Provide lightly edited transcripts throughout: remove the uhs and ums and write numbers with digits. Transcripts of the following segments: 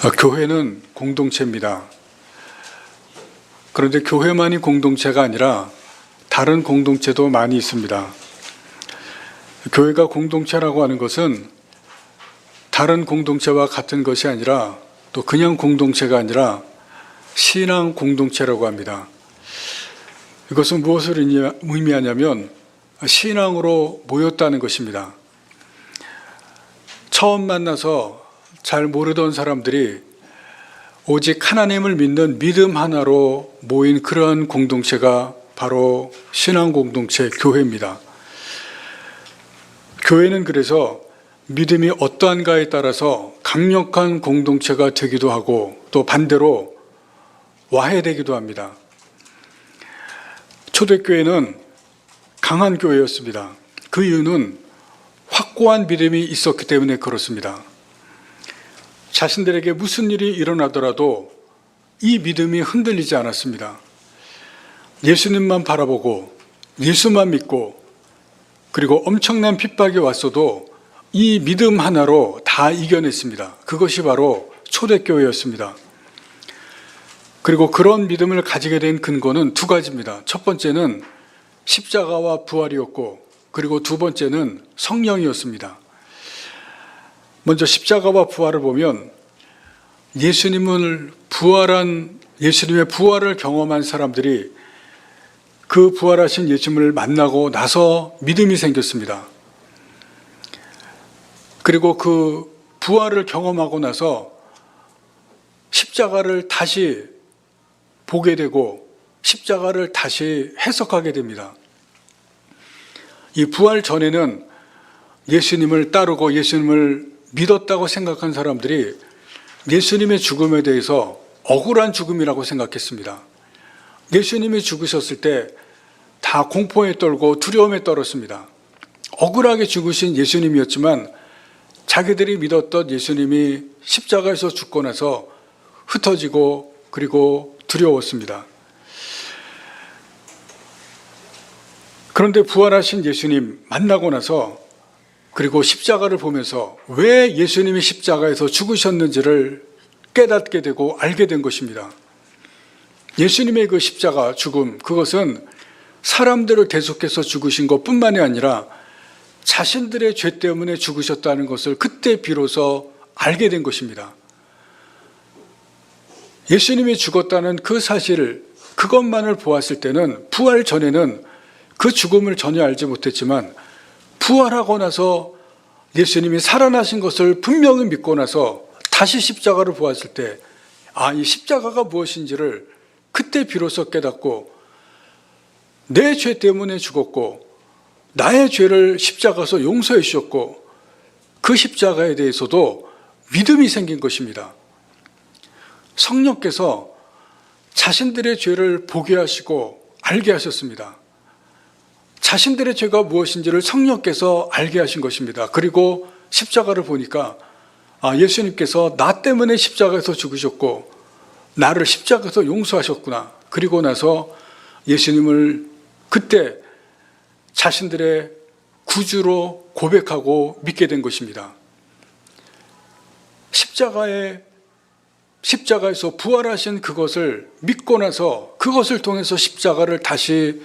교회는 공동체입니다. 그런데 교회만이 공동체가 아니라 다른 공동체도 많이 있습니다. 교회가 공동체라고 하는 것은 다른 공동체와 같은 것이 아니라 또 그냥 공동체가 아니라 신앙 공동체라고 합니다. 이것은 무엇을 의미하냐면 신앙으로 모였다는 것입니다. 처음 만나서 잘 모르던 사람들이 오직 하나님을 믿는 믿음 하나로 모인 그러한 공동체가 바로 신앙 공동체 교회입니다. 교회는 그래서 믿음이 어떠한가에 따라서 강력한 공동체가 되기도 하고 또 반대로 와해되기도 합니다. 초대교회는 강한 교회였습니다. 그 이유는 확고한 믿음이 있었기 때문에 그렇습니다. 자신들에게 무슨 일이 일어나더라도 이 믿음이 흔들리지 않았습니다. 예수님만 바라보고 예수만 믿고 그리고 엄청난 핍박이 왔어도 이 믿음 하나로 다 이겨냈습니다. 그것이 바로 초대교회였습니다. 그리고 그런 믿음을 가지게 된 근거는 두 가지입니다. 첫 번째는 십자가와 부활이었고 그리고 두 번째는 성령이었습니다. 먼저 십자가와 부활을 보면 예수님의 부활을 경험한 사람들이 그 부활하신 예수님을 만나고 나서 믿음이 생겼습니다. 그리고 그 부활을 경험하고 나서 십자가를 다시 보게 되고 십자가를 다시 해석하게 됩니다. 이 부활 전에는 예수님을 따르고 예수님을 믿었다고 생각한 사람들이 예수님의 죽음에 대해서 억울한 죽음이라고 생각했습니다. 예수님이 죽으셨을 때 다 공포에 떨고 두려움에 떨었습니다. 억울하게 죽으신 예수님이었지만 자기들이 믿었던 예수님이 십자가에서 죽고 나서 흩어지고 그리고 두려웠습니다. 그런데 부활하신 예수님 만나고 나서 그리고 십자가를 보면서 왜 예수님이 십자가에서 죽으셨는지를 깨닫게 되고 알게 된 것입니다. 예수님의 그 십자가 죽음, 그것은 사람들을 대속해서 죽으신 것뿐만이 아니라 자신들의 죄 때문에 죽으셨다는 것을 그때 비로소 알게 된 것입니다. 예수님이 죽었다는 그 사실, 그것만을 보았을 때는 부활 전에는 그 죽음을 전혀 알지 못했지만 부활하고 나서 예수님이 살아나신 것을 분명히 믿고 나서 다시 십자가를 보았을 때 이 십자가가 무엇인지를 그때 비로소 깨닫고 내 죄 때문에 죽었고 나의 죄를 십자가에서 용서해 주셨고 그 십자가에 대해서도 믿음이 생긴 것입니다. 성령께서 자신들의 죄를 보게 하시고 알게 하셨습니다. 자신들의 죄가 무엇인지를 성령께서 알게 하신 것입니다. 그리고 십자가를 보니까 예수님께서 나 때문에 십자가에서 죽으셨고 나를 십자가에서 용서하셨구나. 그리고 나서 예수님을 그때 자신들의 구주로 고백하고 믿게 된 것입니다. 십자가에서 부활하신 그것을 믿고 나서 그것을 통해서 십자가를 다시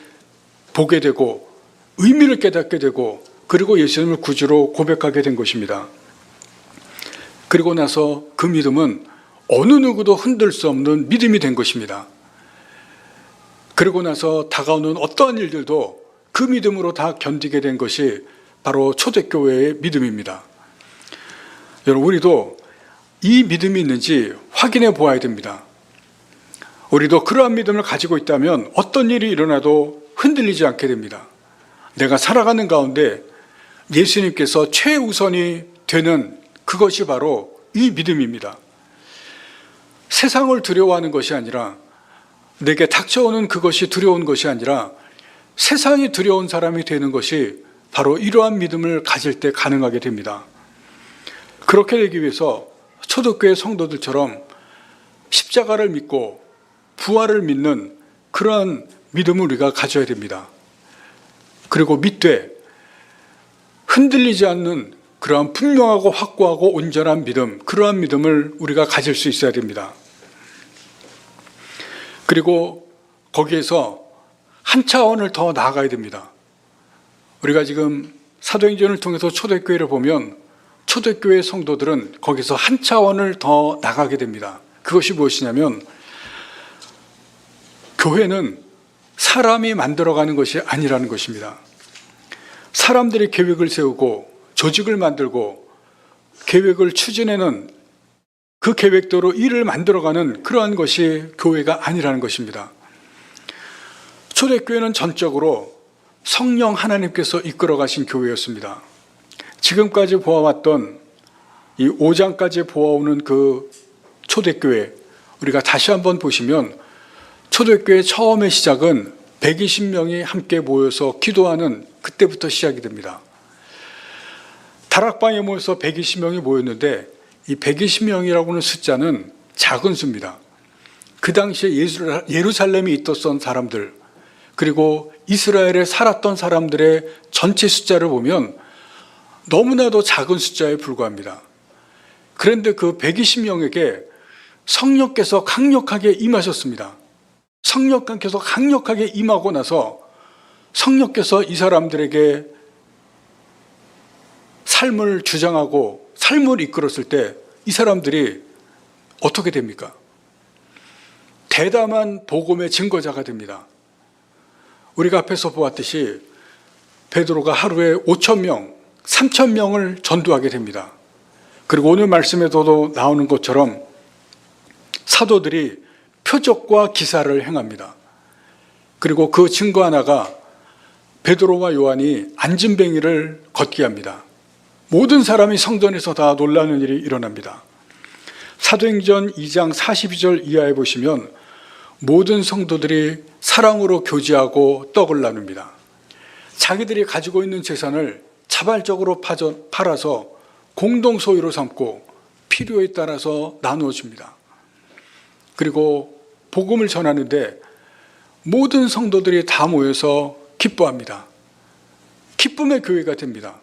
보게 되고 의미를 깨닫게 되고 그리고 예수님을 구주로 고백하게 된 것입니다. 그리고 나서 그 믿음은 어느 누구도 흔들 수 없는 믿음이 된 것입니다. 그리고 나서 다가오는 어떠한 일들도 그 믿음으로 다 견디게 된 것이 바로 초대교회의 믿음입니다. 여러분, 우리도 이 믿음이 있는지 확인해 보아야 됩니다. 우리도 그러한 믿음을 가지고 있다면 어떤 일이 일어나도 흔들리지 않게 됩니다. 내가 살아가는 가운데 예수님께서 최우선이 되는 그것이 바로 이 믿음입니다. 세상을 두려워하는 것이 아니라 내게 닥쳐오는 그것이 두려운 것이 아니라 세상이 두려운 사람이 되는 것이 바로 이러한 믿음을 가질 때 가능하게 됩니다. 그렇게 되기 위해서 초대교회 성도들처럼 십자가를 믿고 부활을 믿는 그러한 믿음을 우리가 가져야 됩니다. 그리고 믿되 흔들리지 않는 그러한 분명하고 확고하고 온전한 믿음, 그러한 믿음을 우리가 가질 수 있어야 됩니다. 그리고 거기에서 한 차원을 더 나아가야 됩니다. 우리가 지금 사도행전을 통해서 초대교회를 보면 초대교회 성도들은 거기서 한 차원을 더 나가게 됩니다. 그것이 무엇이냐면 교회는 사람이 만들어가는 것이 아니라는 것입니다. 사람들이 계획을 세우고 조직을 만들고 계획을 추진해는 그 계획대로 일을 만들어가는 그러한 것이 교회가 아니라는 것입니다. 초대교회는 전적으로 성령 하나님께서 이끌어 가신 교회였습니다. 지금까지 보아왔던 이 5장까지 보아오는 그 초대교회, 우리가 다시 한번 보시면 초대교회 처음의 시작은 120명이 함께 모여서 기도하는 그때부터 시작이 됩니다. 다락방에 모여서 120명이 모였는데 이 120명이라고 하는 숫자는 작은 수입니다. 그 당시에 예루살렘에 있었던 사람들, 그리고 이스라엘에 살았던 사람들의 전체 숫자를 보면 너무나도 작은 숫자에 불과합니다. 그런데 그 120명에게 성령께서 강력하게 임하셨습니다. 성령께서 강력하게 임하고 나서 성령께서 이 사람들에게 삶을 주장하고 삶을 이끌었을 때 이 사람들이 어떻게 됩니까? 대담한 복음의 증거자가 됩니다. 우리가 앞에서 보았듯이 베드로가 하루에 5,000명, 3,000명을 전도하게 됩니다. 그리고 오늘 말씀에서도 나오는 것처럼 사도들이 표적과 기사를 행합니다. 그리고 그 증거 하나가 베드로와 요한이 안진뱅이를 걷게 합니다. 모든 사람이 성전에서 다 놀라는 일이 일어납니다. 사도행전 2장 42절 이하에 보시면 모든 성도들이 사랑으로 교제하고 떡을 나눕니다. 자기들이 가지고 있는 재산을 자발적으로 팔아서 공동 소유로 삼고 필요에 따라서 나누어 줍니다. 그리고 복음을 전하는데 모든 성도들이 다 모여서 기뻐합니다. 기쁨의 교회가 됩니다.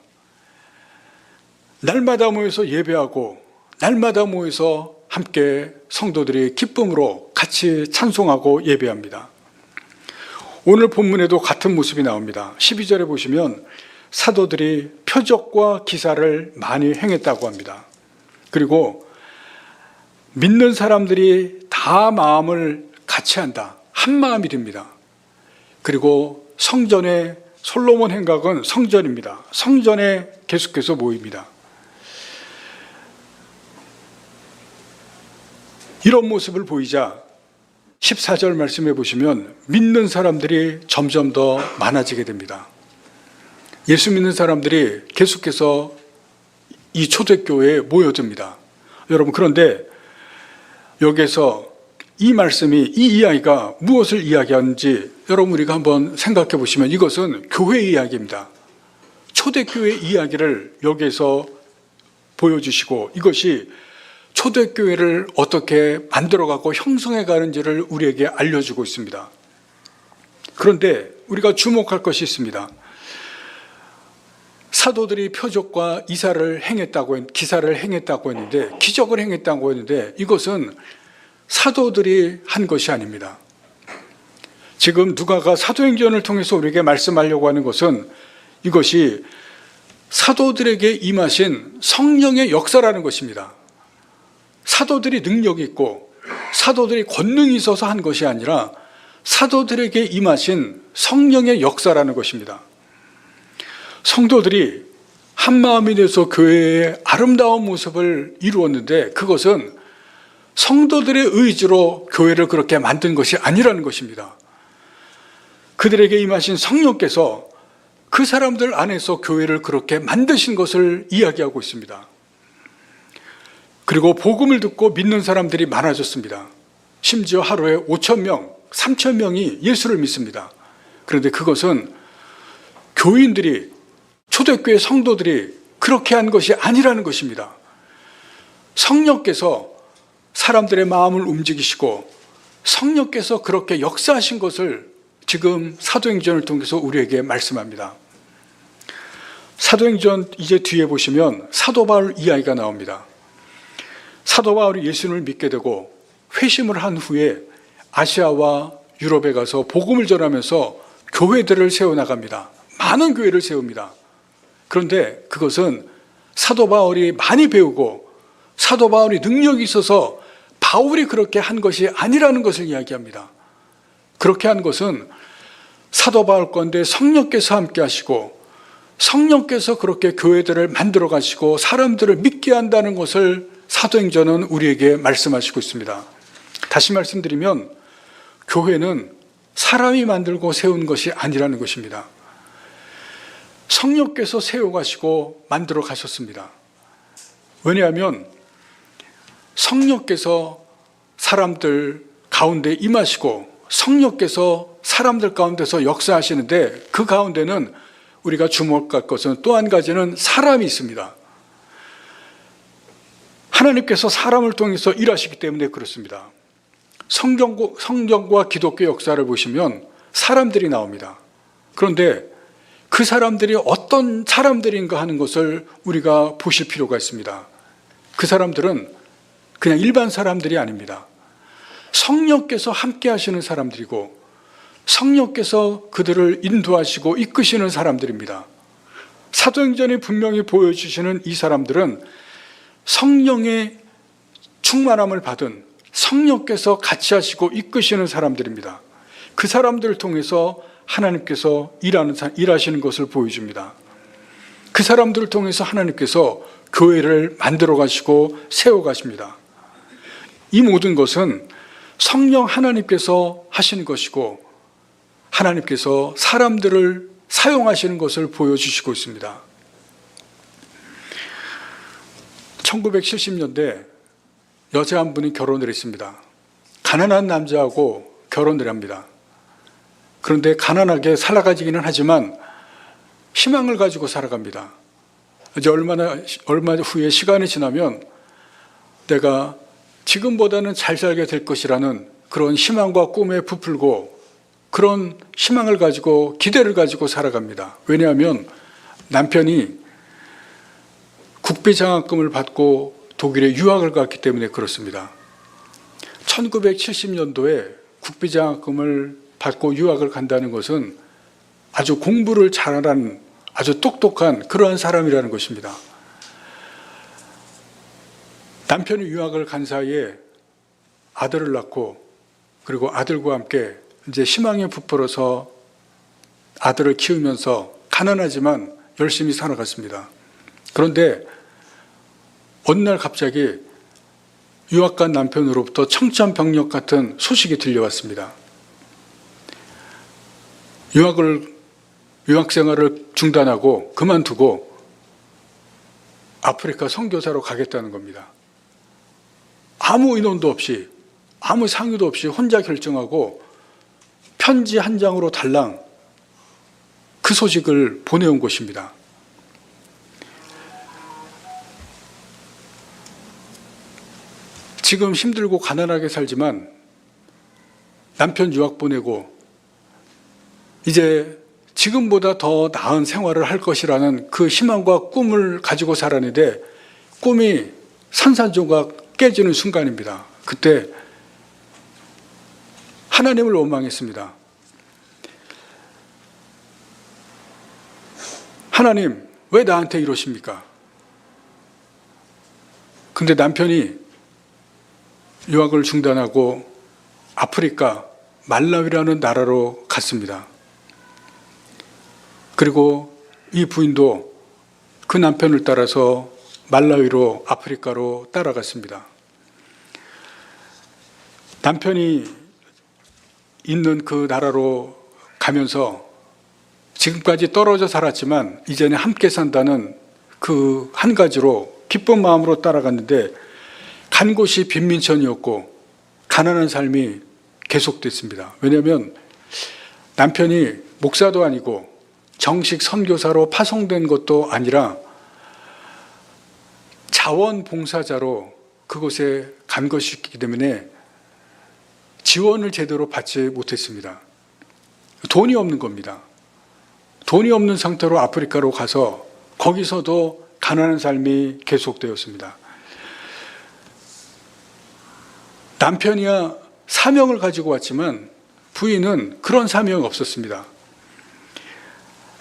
날마다 모여서 예배하고 날마다 모여서 함께 성도들이 기쁨으로 같이 찬송하고 예배합니다. 오늘 본문에도 같은 모습이 나옵니다. 12절에 보시면 사도들이 표적과 기사를 많이 행했다고 합니다. 그리고 믿는 사람들이 다 마음을 같이 한다. 한 마음이 됩니다. 그리고 성전에 솔로몬 행각은 성전입니다. 성전에 계속해서 모입니다. 이런 모습을 보이자 14절 말씀해 보시면 믿는 사람들이 점점 더 많아지게 됩니다. 예수 믿는 사람들이 계속해서 이 초대교회에 모여듭니다. 여러분, 그런데 여기에서 이 말씀이, 이 이야기가 무엇을 이야기하는지 여러분 우리가 한번 생각해 보시면 이것은 교회 이야기입니다. 초대교회 이야기를 여기에서 보여주시고 이것이 초대교회를 어떻게 만들어가고 형성해 가는지를 우리에게 알려주고 있습니다. 그런데 우리가 주목할 것이 있습니다. 사도들이 표적과 기사를 행했다고 했는데, 기적을 행했다고 했는데 이것은 사도들이 한 것이 아닙니다. 지금 누가가 사도행전을 통해서 우리에게 말씀하려고 하는 것은 이것이 사도들에게 임하신 성령의 역사라는 것입니다. 사도들이 능력이 있고 사도들이 권능이 있어서 한 것이 아니라 사도들에게 임하신 성령의 역사라는 것입니다. 성도들이 한 마음이 돼서 교회의 아름다운 모습을 이루었는데 그것은 성도들의 의지로 교회를 그렇게 만든 것이 아니라는 것입니다. 그들에게 임하신 성령께서 그 사람들 안에서 교회를 그렇게 만드신 것을 이야기하고 있습니다. 그리고 복음을 듣고 믿는 사람들이 많아졌습니다. 심지어 하루에 5,000명, 3,000명이 예수를 믿습니다. 그런데 그것은 교인들이, 초대교회 성도들이 그렇게 한 것이 아니라는 것입니다. 성령께서 사람들의 마음을 움직이시고 성령께서 그렇게 역사하신 것을 지금 사도행전을 통해서 우리에게 말씀합니다. 사도행전 이제 뒤에 보시면 사도 바울 이야기가 나옵니다. 사도 바울이 예수님을 믿게 되고 회심을 한 후에 아시아와 유럽에 가서 복음을 전하면서 교회들을 세워나갑니다. 많은 교회를 세웁니다. 그런데 그것은 사도 바울이 많이 배우고 사도 바울이 능력이 있어서 바울이 그렇게 한 것이 아니라는 것을 이야기합니다. 그렇게 한 것은 사도 바울 건데 성령께서 함께 하시고 성령께서 그렇게 교회들을 만들어 가시고 사람들을 믿게 한다는 것을 사도행전은 우리에게 말씀하시고 있습니다. 다시 말씀드리면 교회는 사람이 만들고 세운 것이 아니라는 것입니다. 성령께서 세워가시고 만들어 가셨습니다. 왜냐하면 성령께서 사람들 가운데 임하시고 성령께서 사람들 가운데서 역사하시는데 그 가운데는 우리가 주목할 것은 또 한 가지는 사람이 있습니다. 하나님께서 사람을 통해서 일하시기 때문에 그렇습니다. 성경과 기독교 역사를 보시면 사람들이 나옵니다. 그런데 그 사람들이 어떤 사람들인가 하는 것을 우리가 보실 필요가 있습니다. 그 사람들은 그냥 일반 사람들이 아닙니다. 성령께서 함께 하시는 사람들이고 성령께서 그들을 인도하시고 이끄시는 사람들입니다. 사도행전이 분명히 보여주시는 이 사람들은 성령의 충만함을 받은 성령께서 같이 하시고 이끄시는 사람들입니다. 그 사람들을 통해서 하나님께서 일하시는 것을 보여줍니다. 그 사람들을 통해서 하나님께서 교회를 만들어 가시고 세워 가십니다. 이 모든 것은 성령 하나님께서 하시는 것이고 하나님께서 사람들을 사용하시는 것을 보여주시고 있습니다. 1970년대 여자 한 분이 결혼을 했습니다. 가난한 남자하고 결혼을 합니다. 그런데 가난하게 살아가지기는 하지만 희망을 가지고 살아갑니다. 이제 얼마 후에 시간이 지나면 내가 지금보다는 잘 살게 될 것이라는 그런 희망과 꿈에 부풀고 그런 희망을 가지고 기대를 가지고 살아갑니다. 왜냐하면 남편이 국비장학금을 받고 독일에 유학을 갔기 때문에 그렇습니다. 1970년도에 국비장학금을 받고 유학을 간다는 것은 아주 공부를 잘하는 아주 똑똑한 그러한 사람이라는 것입니다. 남편이 유학을 간 사이에 아들을 낳고 그리고 아들과 함께 이제 희망에 부풀어서 아들을 키우면서 가난하지만 열심히 살아갔습니다. 그런데 어느 날 갑자기 유학 간 남편으로부터 청천벽력 같은 소식이 들려왔습니다. 유학 생활을 중단하고 그만두고 아프리카 선교사로 가겠다는 겁니다. 아무 인원도 없이 아무 상의도 없이 혼자 결정하고 편지 한 장으로 달랑 그 소식을 보내온 것입니다. 지금 힘들고 가난하게 살지만 남편 유학 보내고 이제 지금보다 더 나은 생활을 할 것이라는 그 희망과 꿈을 가지고 살았는데 꿈이 산산조각 깨지는 순간입니다. 그때 하나님을 원망했습니다. 하나님, 왜 나한테 이러십니까? 근데 남편이 유학을 중단하고 아프리카 말라위라는 나라로 갔습니다. 그리고 이 부인도 그 남편을 따라서 말라위로 아프리카로 따라갔습니다. 남편이 있는 그 나라로 가면서 지금까지 떨어져 살았지만 이제는 함께 산다는 그 한 가지로 기쁜 마음으로 따라갔는데 간 곳이 빈민촌이었고 가난한 삶이 계속됐습니다. 왜냐하면 남편이 목사도 아니고 정식 선교사로 파송된 것도 아니라 자원봉사자로 그곳에 간 것이기 때문에 지원을 제대로 받지 못했습니다. 돈이 없는 겁니다. 돈이 없는 상태로 아프리카로 가서 거기서도 가난한 삶이 계속되었습니다. 남편이야 사명을 가지고 왔지만 부인은 그런 사명이 없었습니다.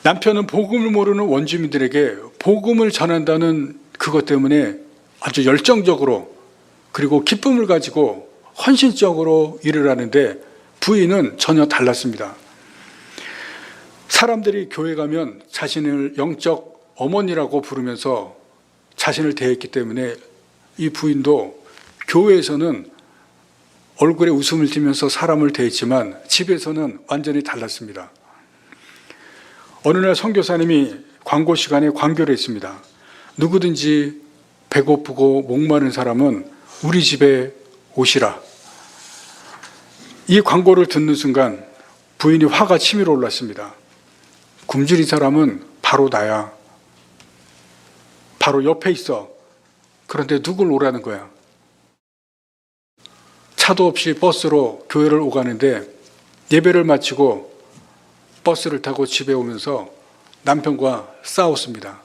남편은 복음을 모르는 원주민들에게 복음을 전한다는 그것 때문에 아주 열정적으로 그리고 기쁨을 가지고 헌신적으로 일을 하는데 부인은 전혀 달랐습니다. 사람들이 교회 가면 자신을 영적 어머니라고 부르면서 자신을 대했기 때문에 이 부인도 교회에서는 얼굴에 웃음을 띠면서 사람을 대했지만 집에서는 완전히 달랐습니다. 어느 날 선교사님이 광고 시간에 광교를 했습니다. 누구든지 배고프고 목마른 사람은 우리 집에 오시라. 이 광고를 듣는 순간 부인이 화가 치밀어 올랐습니다. 굶주린 사람은 바로 나야. 바로 옆에 있어. 그런데 누굴 오라는 거야? 차도 없이 버스로 교회를 오가는데 예배를 마치고 버스를 타고 집에 오면서 남편과 싸웠습니다.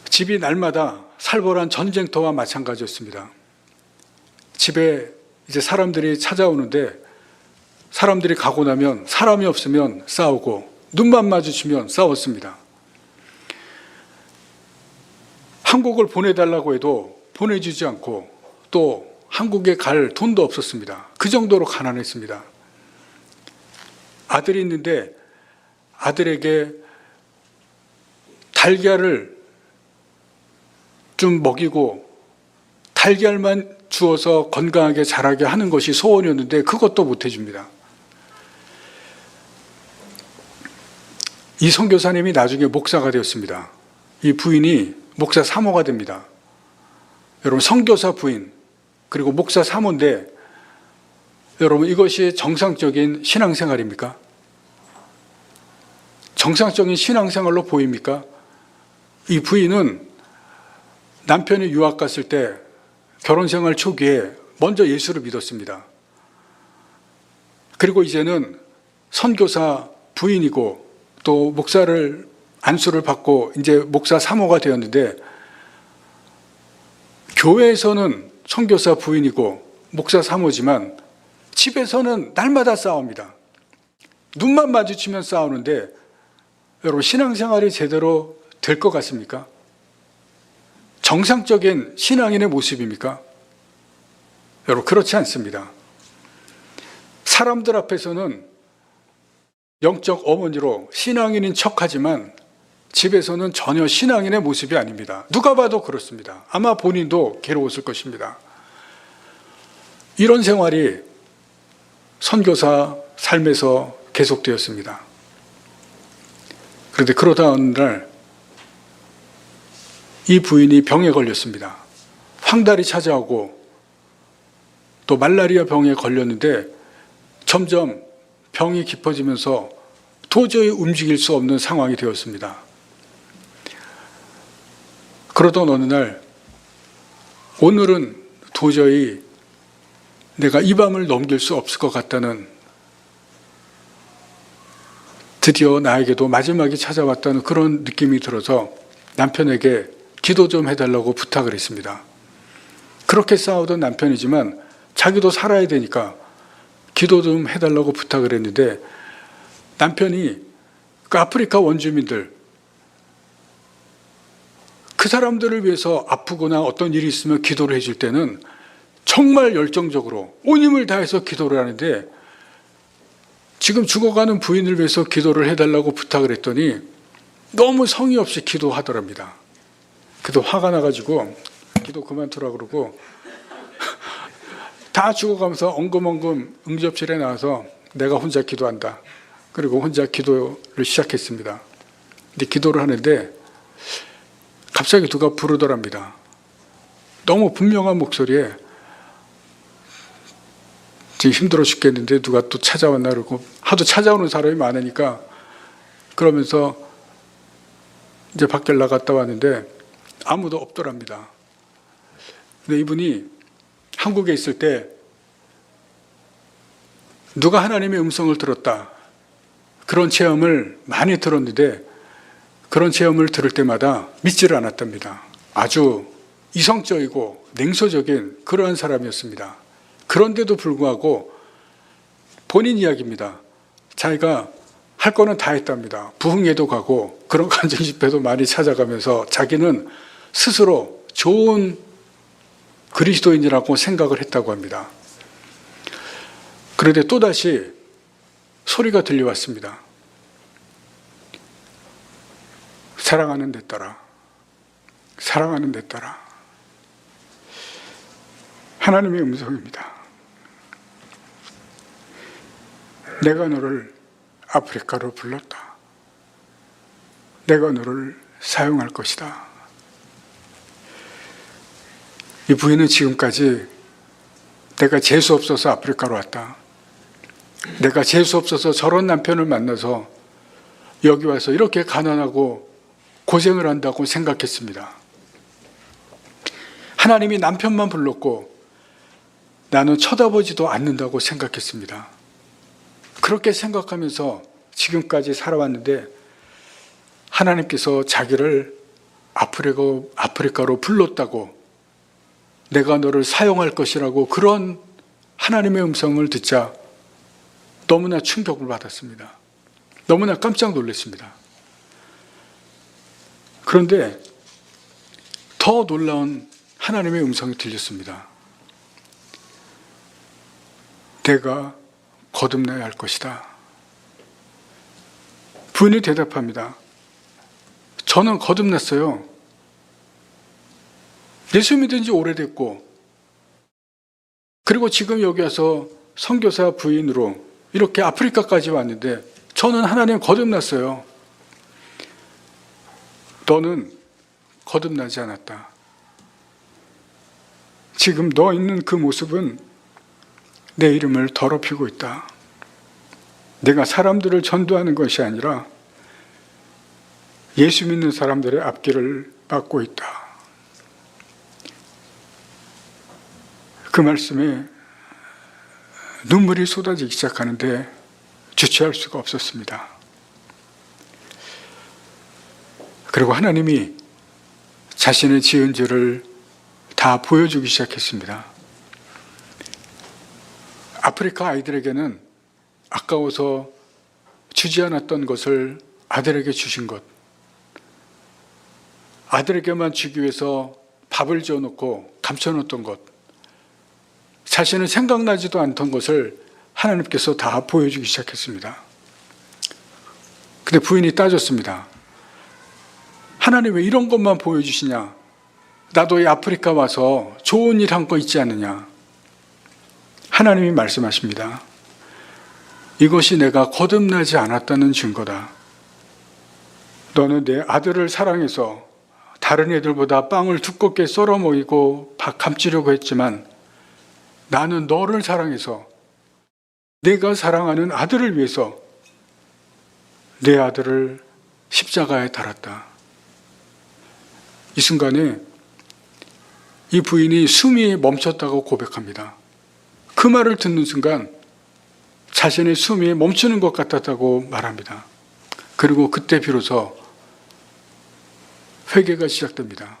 집이 날마다 살벌한 전쟁터와 마찬가지였습니다. 집에 이제 사람들이 찾아오는데 사람들이 가고 나면 사람이 없으면 싸우고 눈만 마주치면 싸웠습니다. 한국을 보내달라고 해도 보내주지 않고 또 한국에 갈 돈도 없었습니다. 그 정도로 가난했습니다. 아들이 있는데 아들에게 달걀을 좀 먹이고 달걀만 주어서 건강하게 자라게 하는 것이 소원이었는데 그것도 못 해줍니다. 이 선교사님이 나중에 목사가 되었습니다. 이 부인이 목사 사모가 됩니다. 여러분, 선교사 부인 그리고 목사 사모인데 여러분, 이것이 정상적인 신앙생활입니까? 정상적인 신앙생활로 보입니까? 이 부인은 남편이 유학 갔을 때 결혼생활 초기에 먼저 예수를 믿었습니다. 그리고 이제는 선교사 부인이고 또 목사를 안수를 받고 이제 목사 사모가 되었는데 교회에서는 선교사 부인이고 목사 사모지만 집에서는 날마다 싸웁니다. 눈만 마주치면 싸우는데 여러분, 신앙생활이 제대로 될 것 같습니까? 정상적인 신앙인의 모습입니까? 여러분, 그렇지 않습니다. 사람들 앞에서는 영적 어머니로 신앙인인 척하지만 집에서는 전혀 신앙인의 모습이 아닙니다. 누가 봐도 그렇습니다. 아마 본인도 괴로웠을 것입니다. 이런 생활이 선교사 삶에서 계속되었습니다. 그런데 그러다 어느 날 이 부인이 병에 걸렸습니다. 황달이 찾아오고 또 말라리아 병에 걸렸는데 점점 병이 깊어지면서 도저히 움직일 수 없는 상황이 되었습니다. 그러던 어느 날 오늘은 도저히 내가 이 밤을 넘길 수 없을 것 같다는, 드디어 나에게도 마지막이 찾아왔다는 그런 느낌이 들어서 남편에게 기도 좀 해달라고 부탁을 했습니다. 그렇게 싸우던 남편이지만 자기도 살아야 되니까 기도 좀 해달라고 부탁을 했는데 남편이 그 아프리카 원주민들, 그 사람들을 위해서 아프거나 어떤 일이 있으면 기도를 해줄 때는 정말 열정적으로 온 힘을 다해서 기도를 하는데 지금 죽어가는 부인을 위해서 기도를 해달라고 부탁을 했더니 너무 성의 없이 기도하더랍니다. 그래도 화가 나가지고 기도 그만두라 그러고 다 죽어가면서 엉금엉금 응접실에 나와서 내가 혼자 기도한다. 그리고 혼자 기도를 시작했습니다. 근데 기도를 하는데 갑자기 누가 부르더랍니다. 너무 분명한 목소리에 지금 힘들어 죽겠는데 누가 또 찾아왔나 그러고 하도 찾아오는 사람이 많으니까 그러면서 이제 밖에 나갔다 왔는데 아무도 없더랍니다. 근데 이분이 한국에 있을 때 누가 하나님의 음성을 들었다, 그런 체험을 많이 들었는데 그런 체험을 들을 때마다 믿지를 않았답니다. 아주 이성적이고 냉소적인 그러한 사람이었습니다. 그런데도 불구하고 본인 이야기입니다. 자기가 할 거는 다 했답니다. 부흥회도 가고 그런 간증 집회도 많이 찾아가면서 자기는 스스로 좋은 그리스도인이라고 생각을 했다고 합니다. 그런데 또다시 소리가 들려왔습니다. 사랑하는 내 딸아, 사랑하는 내 딸아. 하나님의 음성입니다. 내가 너를 아프리카로 불렀다. 내가 너를 사용할 것이다. 이 부인은 지금까지 내가 재수 없어서 아프리카로 왔다. 내가 재수 없어서 저런 남편을 만나서 여기 와서 이렇게 가난하고 고생을 한다고 생각했습니다. 하나님이 남편만 불렀고 나는 쳐다보지도 않는다고 생각했습니다. 그렇게 생각하면서 지금까지 살아왔는데 하나님께서 자기를 아프리카로 불렀다고, 내가 너를 사용할 것이라고 그런 하나님의 음성을 듣자 너무나 충격을 받았습니다. 너무나 깜짝 놀랐습니다. 그런데 더 놀라운 하나님의 음성이 들렸습니다. 내가 거듭나야 할 것이다. 부인이 대답합니다. 저는 거듭났어요. 예수 믿은 지 오래됐고, 그리고 지금 여기 와서 선교사 부인으로 이렇게 아프리카까지 왔는데 저는 하나님 거듭났어요. 너는 거듭나지 않았다. 지금 너 있는 그 모습은 내 이름을 더럽히고 있다. 내가 사람들을 전도하는 것이 아니라 예수 믿는 사람들의 앞길을 막고 있다. 그 말씀에 눈물이 쏟아지기 시작하는데 주체할 수가 없었습니다. 그리고 하나님이 자신의 지은 죄를 다 보여주기 시작했습니다. 아프리카 아이들에게는 아까워서 주지 않았던 것을 아들에게 주신 것, 아들에게만 주기 위해서 밥을 지어놓고 감춰놓던 것, 자신은 생각나지도 않던 것을 하나님께서 다 보여주기 시작했습니다. 근데 부인이 따졌습니다. 하나님 왜 이런 것만 보여주시냐? 나도 이 아프리카 와서 좋은 일 한 거 있지 않느냐? 하나님이 말씀하십니다. 이것이 내가 거듭나지 않았다는 증거다. 너는 내 아들을 사랑해서 다른 애들보다 빵을 두껍게 썰어 먹이고 감추려고 했지만 나는 너를 사랑해서 내가 사랑하는 아들을 위해서 내 아들을 십자가에 달았다. 이 순간에 이 부인이 숨이 멈췄다고 고백합니다. 그 말을 듣는 순간 자신의 숨이 멈추는 것 같았다고 말합니다. 그리고 그때 비로소 회개가 시작됩니다.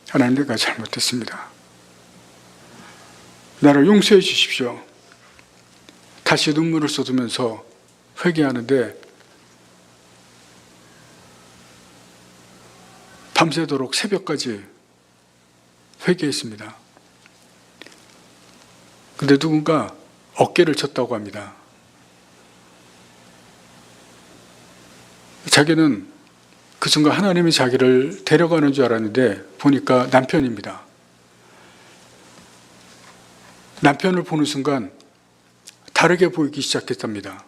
하나님, 내가 잘못했습니다. 나를 용서해 주십시오. 다시 눈물을 쏟으면서 회개하는데 밤새도록 새벽까지 회개했습니다. 근데 누군가 어깨를 쳤다고 합니다. 자기는 그 순간 하나님이 자기를 데려가는 줄 알았는데 보니까 남편입니다. 남편을 보는 순간 다르게 보이기 시작했답니다.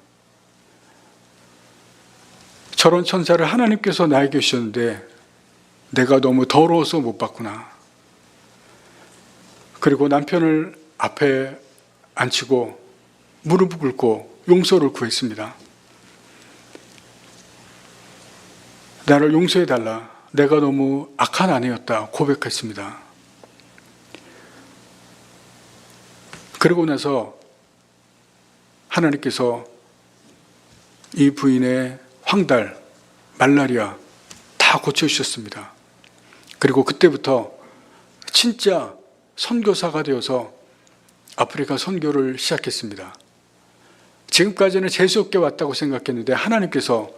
저런 천사를 하나님께서 나에게 주셨는데 내가 너무 더러워서 못 봤구나. 그리고 남편을 앞에 앉히고 무릎을 꿇고 용서를 구했습니다. 나를 용서해달라. 내가 너무 악한 아내였다 고백했습니다. 그러고 나서 하나님께서 이 부인의 황달, 말라리아 다 고쳐주셨습니다. 그리고 그때부터 진짜 선교사가 되어서 아프리카 선교를 시작했습니다. 지금까지는 재수없게 왔다고 생각했는데 하나님께서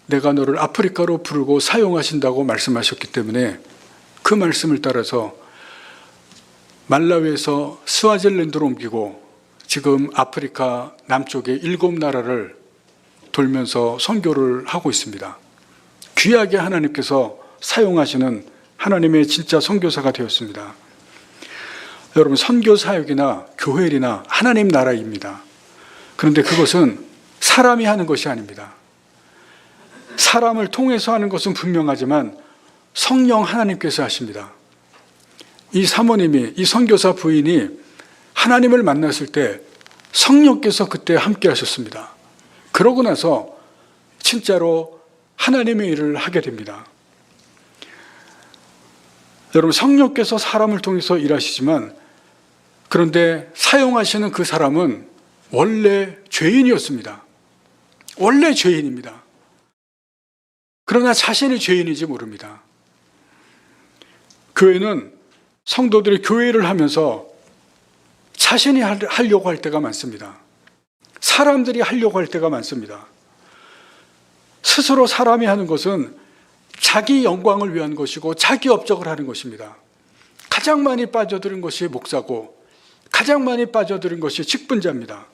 내가 너를 아프리카로 부르고 사용하신다고 말씀하셨기 때문에 그 말씀을 따라서 말라위에서 스와질랜드로 옮기고 지금 아프리카 남쪽의 7나라를 돌면서 선교를 하고 있습니다. 귀하게 하나님께서 사용하시는 하나님의 진짜 선교사가 되었습니다. 여러분, 선교 사역이나 교회나 하나님 나라입니다. 그런데 그것은 사람이 하는 것이 아닙니다. 사람을 통해서 하는 것은 분명하지만 성령 하나님께서 하십니다. 이 사모님이, 이 선교사 부인이 하나님을 만났을 때 성령께서 그때 함께 하셨습니다. 그러고 나서 진짜로 하나님의 일을 하게 됩니다. 여러분, 성령께서 사람을 통해서 일하시지만 그런데 사용하시는 그 사람은 원래 죄인이었습니다. 원래 죄인입니다. 그러나 자신이 죄인인지 모릅니다. 교회는 성도들이 교회를 하면서 자신이 하려고 할 때가 많습니다. 사람들이 하려고 할 때가 많습니다. 스스로 사람이 하는 것은 자기 영광을 위한 것이고 자기 업적을 하는 것입니다. 가장 많이 빠져드는 것이 목사고 가장 많이 빠져드는 것이 직분자입니다.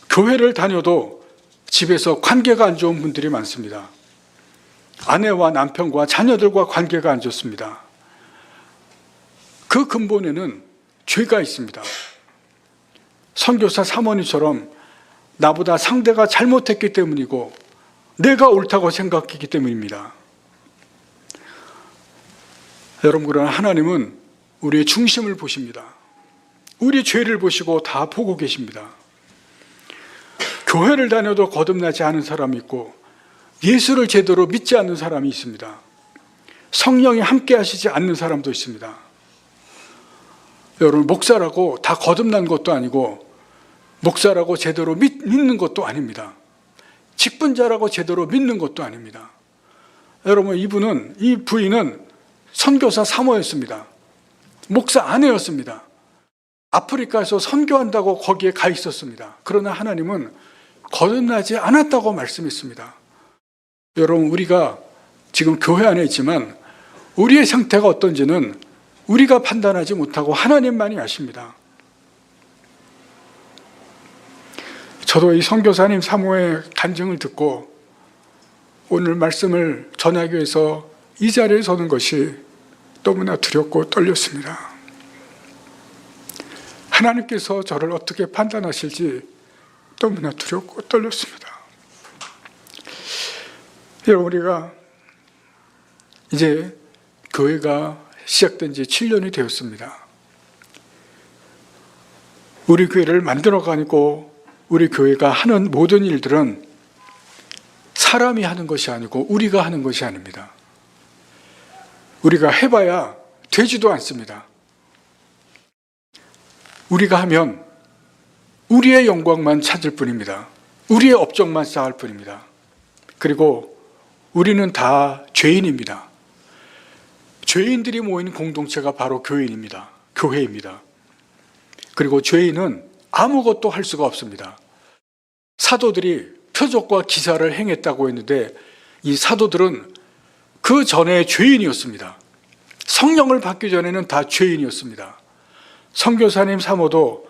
교회를 다녀도 집에서 관계가 안 좋은 분들이 많습니다. 아내와 남편과 자녀들과 관계가 안 좋습니다. 그 근본에는 죄가 있습니다. 선교사 사모님처럼 나보다 상대가 잘못했기 때문이고 내가 옳다고 생각했기 때문입니다. 여러분, 그러나 하나님은 우리의 중심을 보십니다. 우리 죄를 보시고 다 보고 계십니다. 교회를 다녀도 거듭나지 않은 사람이 있고 예수를 제대로 믿지 않는 사람이 있습니다. 성령이 함께 하시지 않는 사람도 있습니다. 여러분, 목사라고 다 거듭난 것도 아니고 목사라고 제대로 믿는 것도 아닙니다. 직분자라고 제대로 믿는 것도 아닙니다. 여러분, 이 부인은 선교사 사모였습니다. 목사 아내였습니다. 아프리카에서 선교한다고 거기에 가 있었습니다. 그러나 하나님은 거듭나지 않았다고 말씀했습니다. 여러분, 우리가 지금 교회 안에 있지만 우리의 상태가 어떤지는 우리가 판단하지 못하고 하나님만이 아십니다. 저도 이 선교사님 사모의 간증을 듣고 오늘 말씀을 전하기 위해서 이 자리에 서는 것이 너무나 두렵고 떨렸습니다. 하나님께서 저를 어떻게 판단하실지 너무나 두렵고 떨렸습니다. 여러분, 우리가 이제 교회가 시작된 지 7년이 되었습니다. 우리 교회를 만들어가고 우리 교회가 하는 모든 일들은 사람이 하는 것이 아니고 우리가 하는 것이 아닙니다. 우리가 해봐야 되지도 않습니다. 우리가 하면 우리의 영광만 찾을 뿐입니다. 우리의 업적만 쌓을 뿐입니다. 그리고 우리는 다 죄인입니다. 죄인들이 모인 공동체가 바로 교회입니다. 그리고 죄인은 아무것도 할 수가 없습니다. 사도들이 표적과 기사를 행했다고 했는데 이 사도들은 그 전에 죄인이었습니다. 성령을 받기 전에는 다 죄인이었습니다. 선교사님 사모도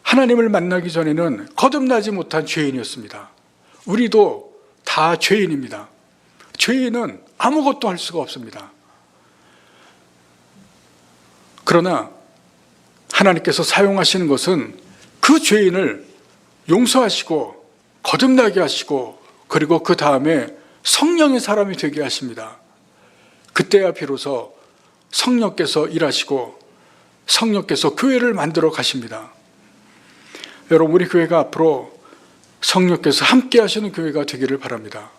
하나님을 만나기 전에는 거듭나지 못한 죄인이었습니다. 우리도 다 죄인입니다. 죄인은 아무것도 할 수가 없습니다. 그러나 하나님께서 사용하시는 것은 그 죄인을 용서하시고 거듭나게 하시고 그리고 그 다음에 성령의 사람이 되게 하십니다. 그때야 비로소 성령께서 일하시고 성령께서 교회를 만들어 가십니다. 여러분, 우리 교회가 앞으로 성령께서 함께 하시는 교회가 되기를 바랍니다.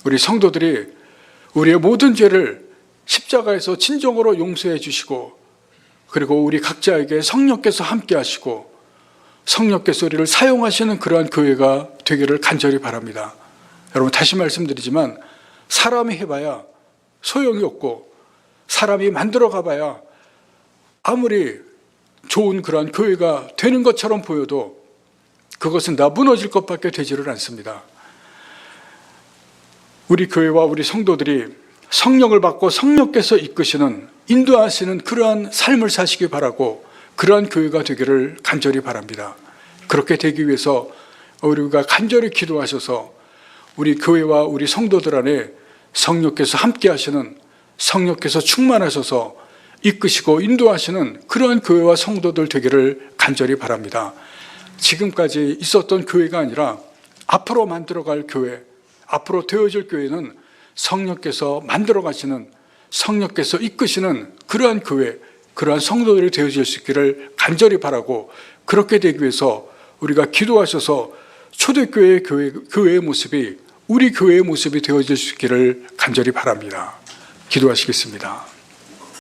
우리 성도들이 우리의 모든 죄를 십자가에서 진정으로 용서해 주시고 그리고 우리 각자에게 성령께서 함께 하시고 성령께 소리를 사용하시는 그러한 교회가 되기를 간절히 바랍니다. 여러분 다시 말씀드리지만 사람이 해봐야 소용이 없고 사람이 만들어 가봐야 아무리 좋은 그러한 교회가 되는 것처럼 보여도 그것은 다 무너질 것밖에 되지를 않습니다. 우리 교회와 우리 성도들이 성령을 받고 성령께서 이끄시는 인도하시는 그러한 삶을 사시기 바라고 그러한 교회가 되기를 간절히 바랍니다. 그렇게 되기 위해서 우리가 간절히 기도하셔서 우리 교회와 우리 성도들 안에 성령께서 함께 하시는 성령께서 충만하셔서 이끄시고 인도하시는 그러한 교회와 성도들 되기를 간절히 바랍니다. 지금까지 있었던 교회가 아니라 앞으로 만들어갈 교회, 앞으로 되어질 교회는 성령께서 만들어 가시는 성령께서 이끄시는 그러한 교회, 그러한 성도들이 되어질 수 있기를 간절히 바라고 그렇게 되기 위해서 우리가 기도하셔서 초대교회의 교회의 모습이 우리 교회의 모습이 되어질 수 있기를 간절히 바랍니다. 기도하시겠습니다.